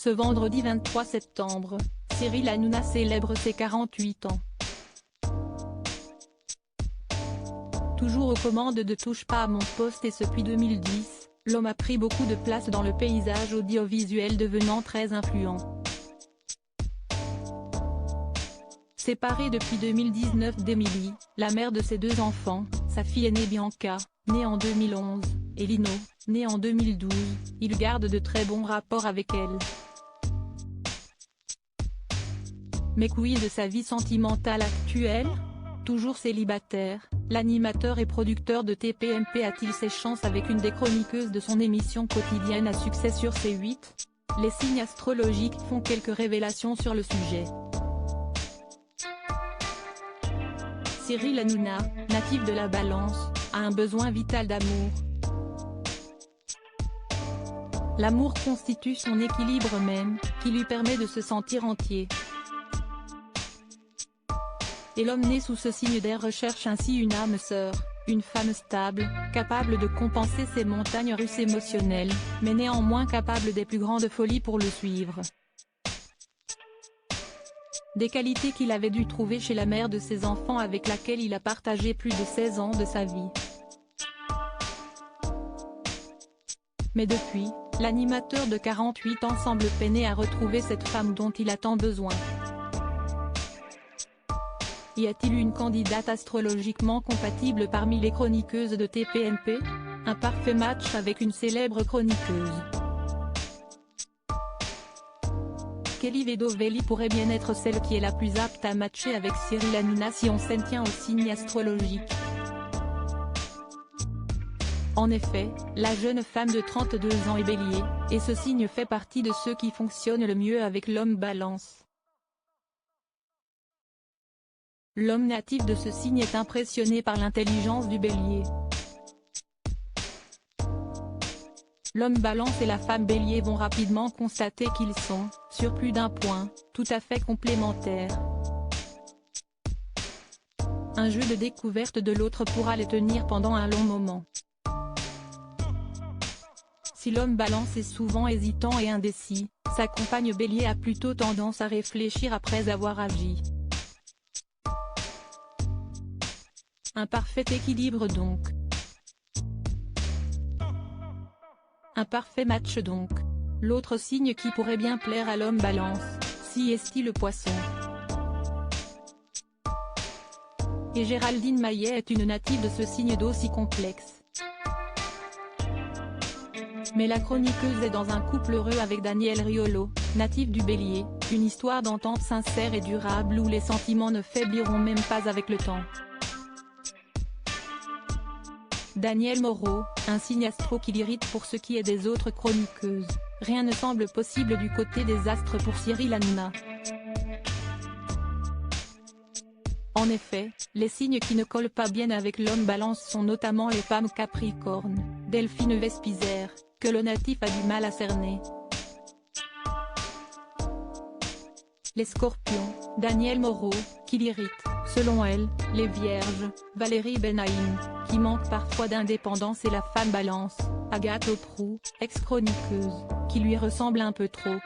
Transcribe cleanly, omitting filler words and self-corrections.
Ce vendredi 23 septembre, Cyril Hanouna célèbre ses 48 ans. Toujours aux commandes de Touche pas à mon poste et depuis 2010, l'homme a pris beaucoup de place dans le paysage audiovisuel, devenant très influent. Séparé depuis 2019 d'Emily, la mère de ses 2 enfants, sa fille aînée Bianca, née en 2011, et Lino, né en 2012, il garde de très bons rapports avec elle. Mais quid de sa vie sentimentale actuelle? Toujours célibataire, l'animateur et producteur de TPMP a-t-il ses chances avec une des chroniqueuses de son émission quotidienne à succès sur C8? Les signes astrologiques font quelques révélations sur le sujet. Cyril Hanouna, natif de la Balance, a un besoin vital d'amour. L'amour constitue son équilibre même, qui lui permet de se sentir entier. Et l'homme né sous ce signe d'air recherche ainsi une âme sœur, une femme stable, capable de compenser ses montagnes russes émotionnelles, mais néanmoins capable des plus grandes folies pour le suivre. Des qualités qu'il avait dû trouver chez la mère de ses enfants avec laquelle il a partagé plus de 16 ans de sa vie. Mais depuis, l'animateur de 48 ans semble peiner à retrouver cette femme dont il a tant besoin. Y a-t-il une candidate astrologiquement compatible parmi les chroniqueuses de TPMP? Un parfait match avec une célèbre chroniqueuse. Kelly Vedovelli pourrait bien être celle qui est la plus apte à matcher avec Cyril Hanouna si on s'en tient au signe astrologique. En effet, la jeune femme de 32 ans est Bélier, et ce signe fait partie de ceux qui fonctionnent le mieux avec l'homme Balance. L'homme natif de ce signe est impressionné par l'intelligence du Bélier. L'homme Balance et la femme Bélier vont rapidement constater qu'ils sont, sur plus d'un point, tout à fait complémentaires. Un jeu de découverte de l'autre pourra les tenir pendant un long moment. Si l'homme Balance est souvent hésitant et indécis, sa compagne Bélier a plutôt tendance à réfléchir après avoir agi. Un parfait équilibre donc. Un parfait match donc. L'autre signe qui pourrait bien plaire à l'homme Balance, si est-il le Poisson. Et Géraldine Maillet est une native de ce signe d'eau si complexe. Mais la chroniqueuse est dans un couple heureux avec Daniel Riolo, natif du Bélier, une histoire d'entente sincère et durable où les sentiments ne faibliront même pas avec le temps. Daniel Moreau, un signe astro qui l'irrite pour ce qui est des autres chroniqueuses, rien ne semble possible du côté des astres pour Cyril Hanouna. En effet, les signes qui ne collent pas bien avec l'homme Balance sont notamment les femmes Capricorne, Delphine Vespizer, que le natif a du mal à cerner. Les Scorpions, Daniel Moreau, qui l'irrite, selon elle, les Vierges, Valérie Benaïm, qui manque parfois d'indépendance et la femme Balance, Agathe Auproux, ex-chroniqueuse, qui lui ressemble un peu trop.